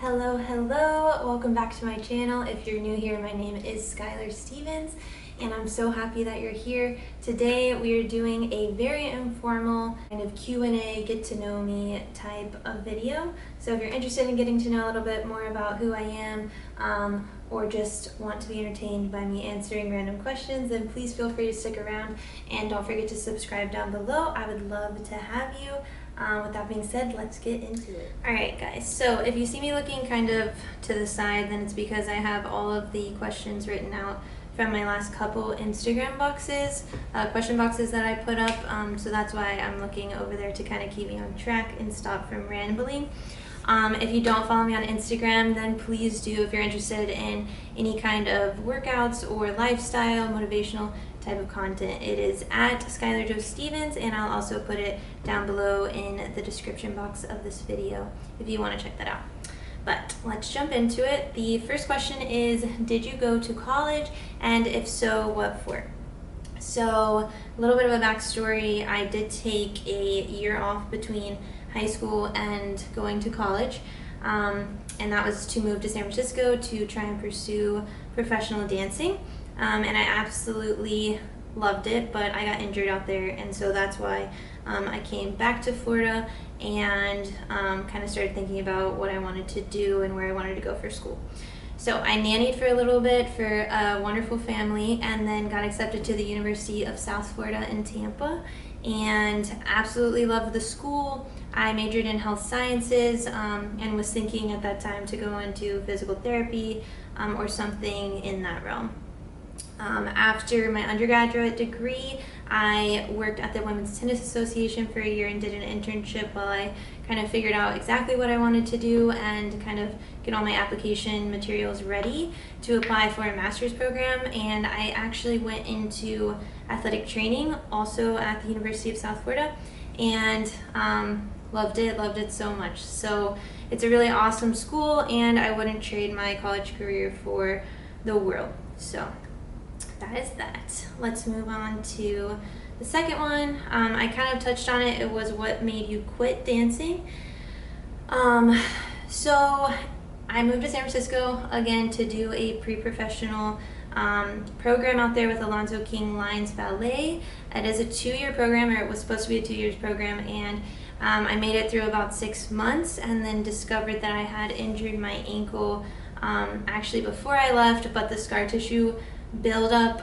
Hello, hello, welcome back to my channel. If you're new here, my name is Skylar Stevens and I'm so happy that you're here. Today we are doing a very informal kind of Q&A, get to know me type of video. So if you're interested in getting to know a little bit more about who I am or just want to be entertained by me answering random questions, then please feel free to stick around and don't forget to subscribe down below. I would love to have you. With that being said, let's get into it. Alright guys, so if you see me looking kind of to the side, then it's because I have all of the questions written out from my last couple Instagram boxes, question boxes that I put up, so that's why I'm looking over there to kind of keep me on track and stop from rambling. If you don't follow me on Instagram, then please do if you're interested in any kind of workouts or lifestyle, motivational type of content. It is at Skylar Jo Stevens, and I'll also put it down below in the description box of this video if you want to check that out. But let's jump into it. The first question is, did you go to college, and if so, what for? So a little bit of a backstory. I did take a year off between high school and going to college, and that was to move to San Francisco to try and pursue professional dancing. And I absolutely loved it, but I got injured out there, and so that's why I came back to Florida and kind of started thinking about what I wanted to do and where I wanted to go for school. So I nannied for a little bit for a wonderful family and then got accepted to the University of South Florida in Tampa and absolutely loved the school. I majored in health sciences and was thinking at that time to go into physical therapy or something in that realm. After my undergraduate degree, I worked at the Women's Tennis Association for a year and did an internship while I kind of figured out exactly what I wanted to do and kind of get all my application materials ready to apply for a master's program. And I actually went into athletic training also at the University of South Florida and loved it so much. So it's a really awesome school and I wouldn't trade my college career for the world. So that is that. Let's move on to the second one. I kind of touched on it. It was what made you quit dancing. So I moved to San Francisco again to do a pre-professional program out there with Alonzo King Lions Ballet. It is a 2-year program, or it was supposed to be a 2-year program, and I made it through about 6 months and then discovered that I had injured my ankle actually before I left, but the scar tissue buildup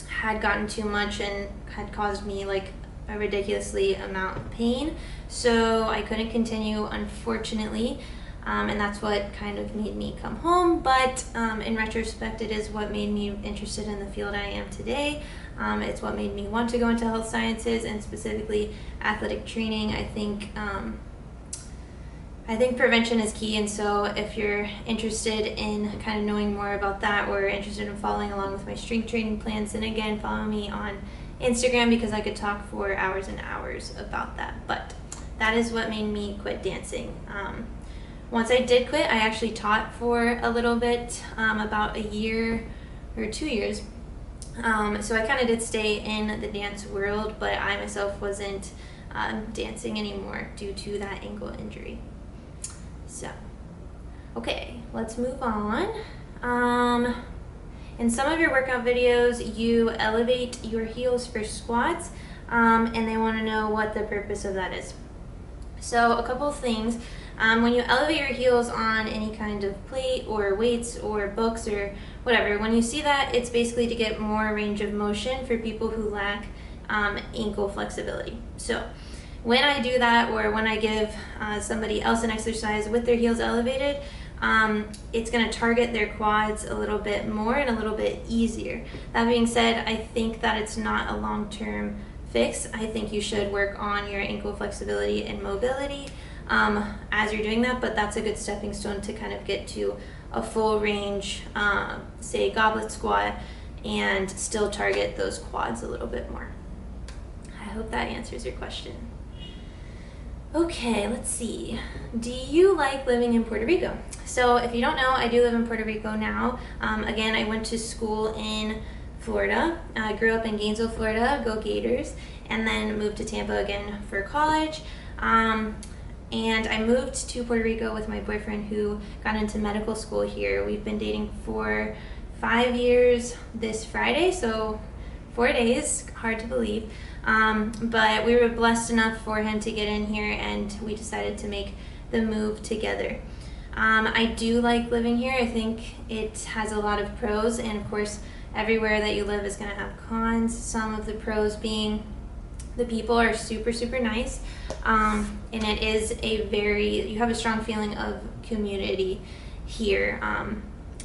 had gotten too much and had caused me like a ridiculously amount of pain, so I couldn't continue, unfortunately, and that's what kind of made me come home. But in retrospect, it is what made me interested in the field I am today. It's what made me want to go into health sciences and specifically athletic training. I think prevention is key, and so if you're interested in kind of knowing more about that or interested in following along with my strength training plans, then again, follow me on Instagram because I could talk for hours and hours about that. But that is what made me quit dancing. Once I did quit, I actually taught for a little bit, about a year or 2 years. So I kind of did stay in the dance world, but I myself wasn't dancing anymore due to that ankle injury. So, okay, let's move on. In some of your workout videos, you elevate your heels for squats, and they want to know what the purpose of that is. So, a couple of things. When you elevate your heels on any kind of plate or weights or books or whatever, when you see that, it's basically to get more range of motion for people who lack ankle flexibility. So, when I do that, or when I give somebody else an exercise with their heels elevated, it's going to target their quads a little bit more and a little bit easier. That being said, I think that it's not a long-term fix. I think you should work on your ankle flexibility and mobility as you're doing that, but that's a good stepping stone to kind of get to a full range, say goblet squat, and still target those quads a little bit more. I hope that answers your question. Okay, let's see. Do you like living in Puerto Rico? So if you don't know, I do live in Puerto Rico now. Again, I went to school in Florida. I grew up in Gainesville, Florida, go Gators, and then moved to Tampa again for college. and I moved to Puerto Rico with my boyfriend who got into medical school here. We've been dating for 5 years this Friday, so 4 days, hard to believe. But we were blessed enough for him to get in here, and we decided to make the move together. I do like living here. I think it has a lot of pros, and of course everywhere that you live is going to have cons. Some of the pros being the people are super, super nice, and it is you have a strong feeling of community here,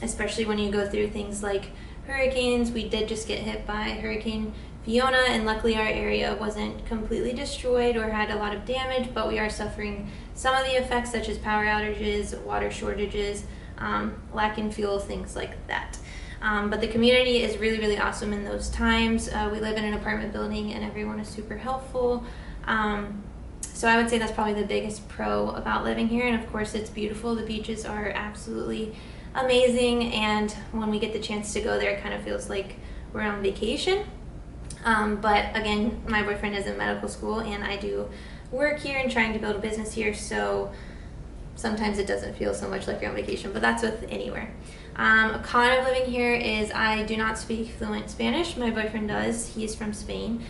especially when you go through things like hurricanes. We did just get hit by Hurricane Fiona, and luckily our area wasn't completely destroyed or had a lot of damage, but we are suffering some of the effects such as power outages, water shortages, lack in fuel, things like that. But the community is really, really awesome in those times. We live in an apartment building and everyone is super helpful. So I would say that's probably the biggest pro about living here. And of course it's beautiful. The beaches are absolutely amazing, and when we get the chance to go there, it kind of feels like we're on vacation. But again, my boyfriend is in medical school and I do work here and trying to build a business here, so sometimes it doesn't feel so much like you're on vacation, but that's with anywhere. A con of living here is I do not speak fluent Spanish. My boyfriend does. He's from Spain.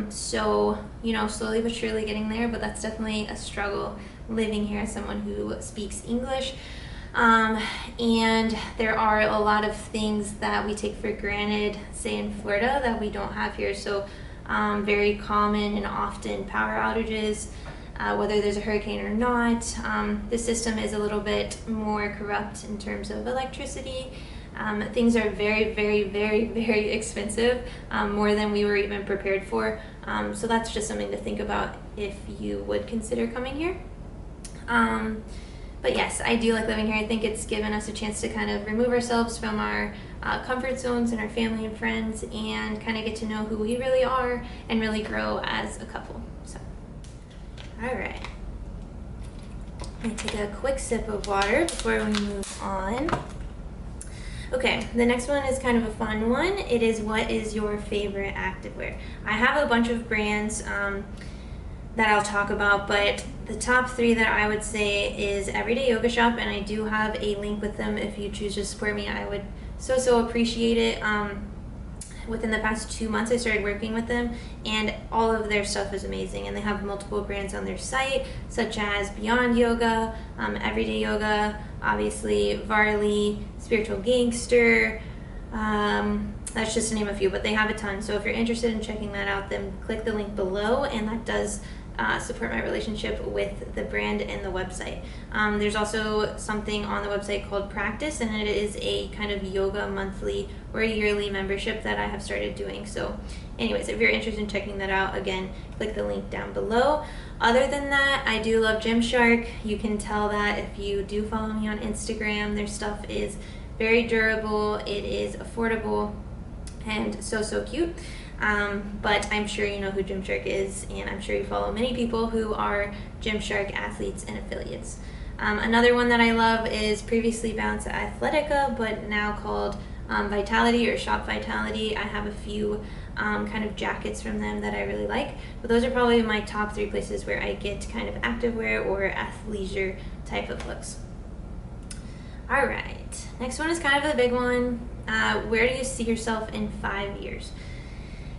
So, you know, slowly but surely getting there, but that's definitely a struggle living here as someone who speaks English. And there are a lot of things that we take for granted, say in Florida, that we don't have here. So very common and often power outages, whether there's a hurricane or not. The system is a little bit more corrupt in terms of electricity. Things are very, very, very, very expensive, more than we were even prepared for. So that's just something to think about if you would consider coming here. But yes, I do like living here. I think it's given us a chance to kind of remove ourselves from our comfort zones and our family and friends, and kind of get to know who we really are and really grow as a couple. So, all right. I'm gonna take a quick sip of water before we move on. Okay, the next one is kind of a fun one. It is, what is your favorite activewear? I have a bunch of brands that I'll talk about, but the top 3 that I would say is Everyday Yoga Shop, and I do have a link with them. If you choose to support me, I would so appreciate it. Within the past 2 months I started working with them, and all of their stuff is amazing, and they have multiple brands on their site such as Beyond Yoga, Everyday Yoga, obviously Varley, Spiritual Gangster, that's just to name a few, but they have a ton. So if you're interested in checking that out, then click the link below, and that does support my relationship with the brand and the website. There's also something on the website called Practice, and it is a kind of yoga monthly or yearly membership that I have started doing. So anyways, if you're interested in checking that out, again, click the link down below. Other than that, I do love Gymshark. You can tell that if you do follow me on Instagram. Their stuff is very durable, it is affordable, and so cute. But I'm sure you know who Gymshark is, and I'm sure you follow many people who are Gymshark athletes and affiliates. Another one that I love is previously Balance Athletica, but now called Vitality or Shop Vitality. I have a few kind of jackets from them that I really like, but those are probably my top 3 places where I get kind of activewear or athleisure type of looks. All right, next one is kind of the big one. Where do you see yourself in 5 years?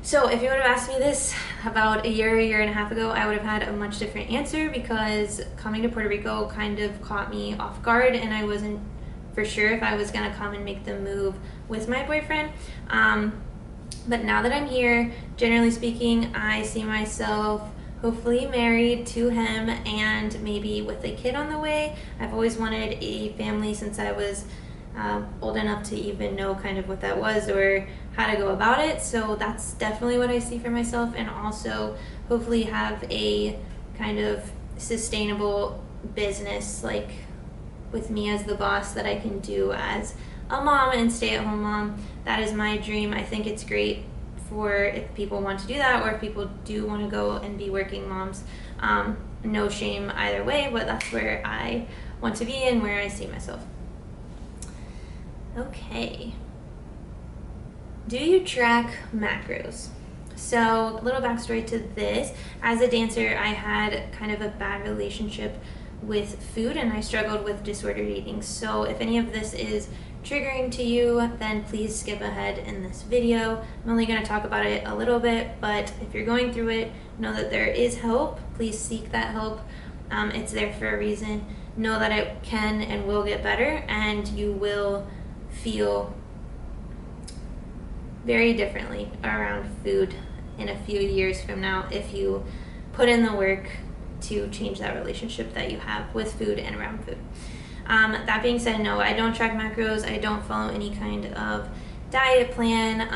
So if you would have asked me this about a year and a half ago, I would have had a much different answer, because coming to Puerto Rico kind of caught me off guard, and I wasn't for sure if I was gonna come and make the move with my boyfriend. But now that I'm here, generally speaking, I see myself hopefully married to him and maybe with a kid on the way. I've always wanted a family since I was old enough to even know kind of what that was or how to go about it. So that's definitely what I see for myself, and also hopefully have a kind of sustainable business, like with me as the boss, that I can do as a mom and stay-at-home mom. That is my dream. I think it's great for if people want to do that, or if people do want to go and be working moms. No shame either way, but that's where I want to be and where I see myself. Okay. Do you track macros? So a little backstory to this. As a dancer, I had kind of a bad relationship with food and I struggled with disordered eating. So if any of this is triggering to you, then please skip ahead in this video. I'm only going to talk about it a little bit, but if you're going through it, know that there is help. Please seek that help. It's there for a reason. Know that it can and will get better, and you will feel very differently around food in a few years from now if you put in the work to change that relationship that you have with food and around food. That being said, no, I don't track macros. I don't follow any kind of diet plan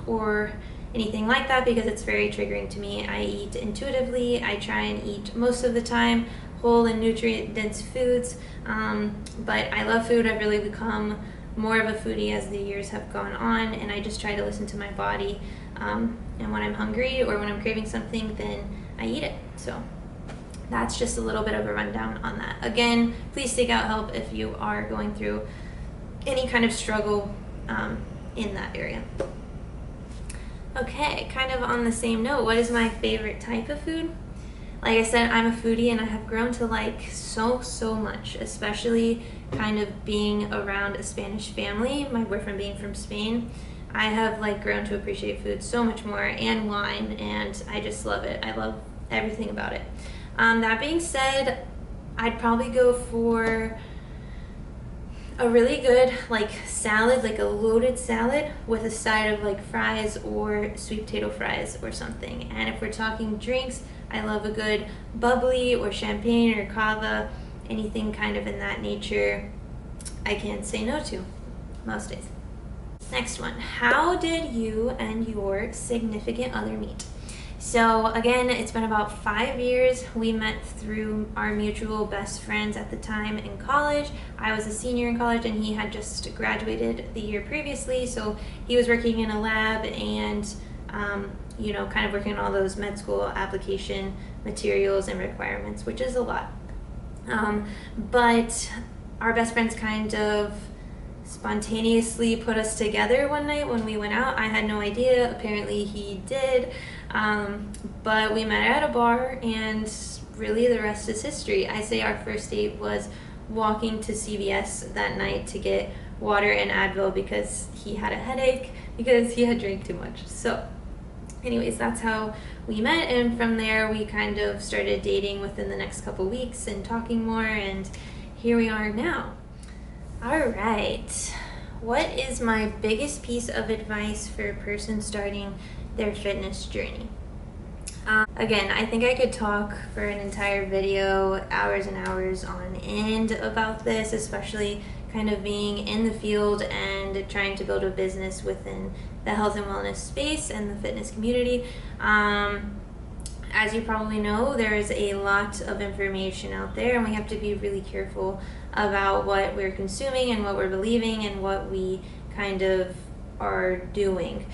or anything like that because it's very triggering to me. I eat intuitively. I try and eat most of the time whole and nutrient-dense foods, but I love food. I've really become more of a foodie as the years have gone on, and I just try to listen to my body, and when I'm hungry or when I'm craving something, then I eat it. So that's just a little bit of a rundown on that. Again, please seek out help if you are going through any kind of struggle in that area. Okay, kind of on the same note, what is my favorite type of food? Like I said, I'm a foodie and I have grown to like so much, especially kind of being around a Spanish family, my boyfriend being from Spain. I have like grown to appreciate food so much more, and wine, and I just love it. I love everything about it. That being said, I'd probably go for a really good like salad, like a loaded salad with a side of like fries or sweet potato fries or something. And if we're talking drinks, I love a good bubbly or champagne or cava, anything kind of in that nature I can't say no to most days. Next one, how did you and your significant other meet? So again, it's been about 5 years. We met through our mutual best friends at the time in college. I was a senior in college and he had just graduated the year previously. So he was working in a lab and, you know, kind of working on all those med school application materials and requirements, which is a lot. But our best friends kind of spontaneously put us together one night when we went out. I had no idea. Apparently he did. But we met at a bar, and really the rest is history. I say our first date was walking to CVS that night to get water and Advil because he had a headache because he had drank too much. So anyways, that's how we met, and from there we kind of started dating within the next couple weeks and talking more, and here we are now. All right, what is my biggest piece of advice for a person starting their fitness journey? Again, I think I could talk for an entire video, hours and hours on end about this, especially kind of being in the field and trying to build a business within the health and wellness space and the fitness community. As you probably know, there is a lot of information out there, and we have to be really careful about what we're consuming and what we're believing and what we kind of are doing.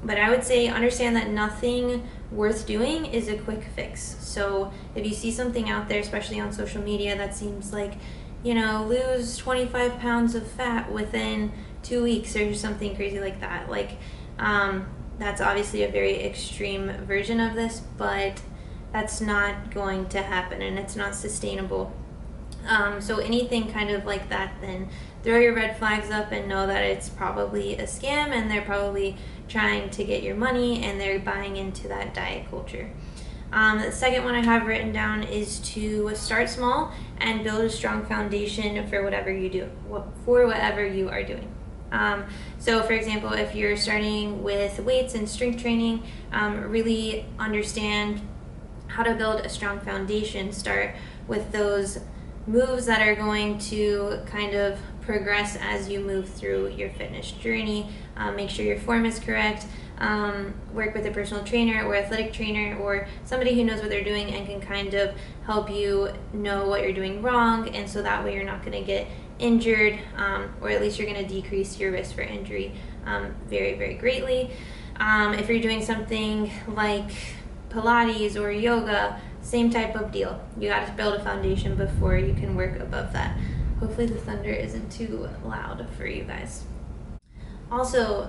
But I would say understand that nothing worth doing is a quick fix. So if you see something out there, especially on social media, that seems like, you know, lose 25 pounds of fat within 2 weeks or something crazy like that. Like, that's obviously a very extreme version of this, but that's not going to happen and it's not sustainable. So anything kind of like that, then throw your red flags up and know that it's probably a scam and they're probably trying to get your money and they're buying into that diet culture. The second one I have written down is to start small and build a strong foundation for whatever you do, for whatever you are doing. So for example, if you're starting with weights and strength training, really understand how to build a strong foundation. Start with those moves that are going to kind of progress as you move through your fitness journey. Make sure your form is correct. Work with a personal trainer or athletic trainer or somebody who knows what they're doing and can kind of help you know what you're doing wrong, and so that way you're not going to get injured, or at least you're going to decrease your risk for injury very greatly. If you're doing something like Pilates or yoga, same type of deal. You got to build a foundation before you can work above that. Hopefully the thunder isn't too loud for you guys. Also,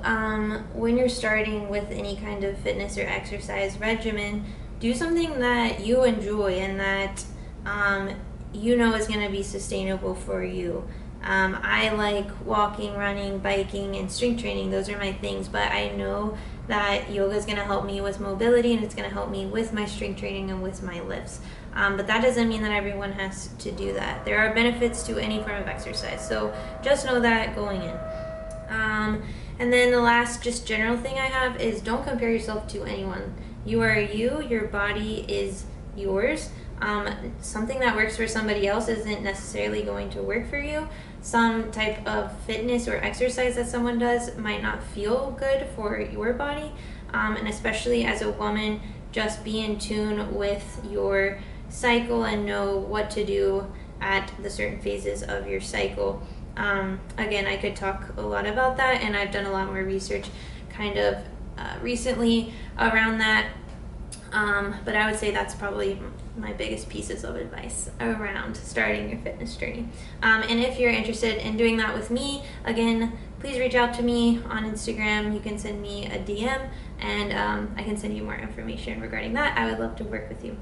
when you're starting with any kind of fitness or exercise regimen, do something that you enjoy and that you know is going to be sustainable for you. I like walking, running, biking, and strength training. Those are my things, but I know that yoga is going to help me with mobility, and it's going to help me with my strength training and with my lifts. But that doesn't mean that everyone has to do that. There are benefits to any form of exercise, so just know that going in. And then the last just general thing I have is don't compare yourself to anyone. You are you, your body is yours. Something that works for somebody else isn't necessarily going to work for you. Some type of fitness or exercise that someone does might not feel good for your body. And especially as a woman, just be in tune with your cycle and know what to do at the certain phases of your cycle. Again, I could talk a lot about that, and I've done a lot more research kind of recently around that. But I would say that's probably my biggest pieces of advice around starting your fitness journey. And if you're interested in doing that with me, again, please reach out to me on Instagram. You can send me a DM, and I can send you more information regarding that. I would love to work with you.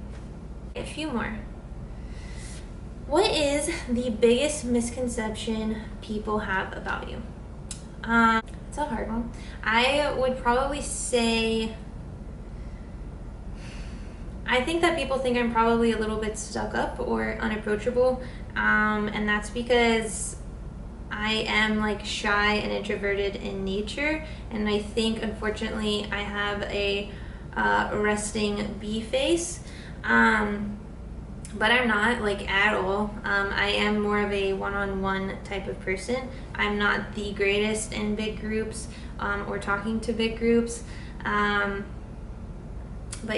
A few more. What is the biggest misconception people have about you? It's a hard one. I would probably say, I think that people think I'm probably a little bit stuck up or unapproachable, and that's because I am like shy and introverted in nature, and I think unfortunately I have a resting bee face. But I'm not like at all. I am more of a one-on-one type of person. I'm not the greatest in big groups or talking to big groups. But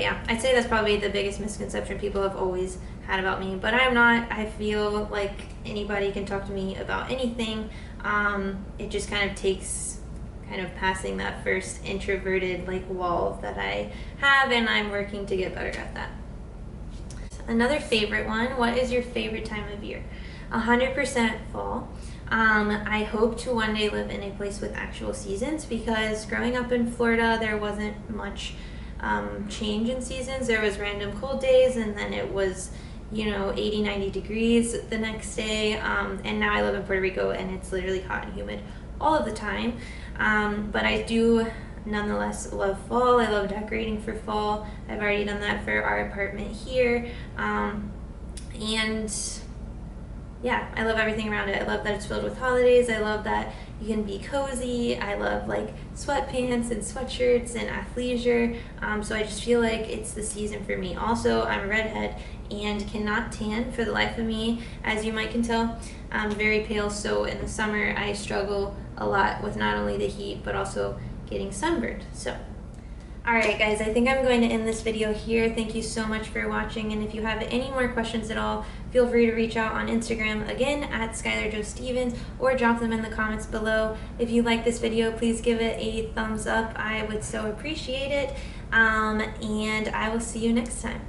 yeah, I'd say that's probably the biggest misconception people have always had about me. But I'm not. I feel like anybody can talk to me about anything. It just kind of takes kind of passing that first introverted like wall that I have, and I'm working to get better at that. Another favorite one, what is your favorite time of year? 100% fall. I hope to one day live in a place with actual seasons, because growing up in Florida, there wasn't much change in seasons. There was random cold days, and then it was, 80, 90 degrees the next day. And now I live in Puerto Rico, and it's literally hot and humid all of the time. But I do nonetheless love fall. I love decorating for fall. I've already done that for our apartment here. And yeah, I love everything around it. I love that it's filled with holidays. I love that you can be cozy. I love like sweatpants and sweatshirts and athleisure. So I just feel like it's the season for me. Also, I'm a redhead and cannot tan for the life of me, as you might can tell. I'm very pale, so in the summer I struggle a lot with not only the heat but also getting sunburned. So alright guys, I think I'm going to end this video here. Thank you so much for watching, and if you have any more questions at all, feel free to reach out on Instagram, again at SkylarJoStevens, or drop them in the comments below. If you like this video, please give it a thumbs up. I would so appreciate it, and I will see you next time.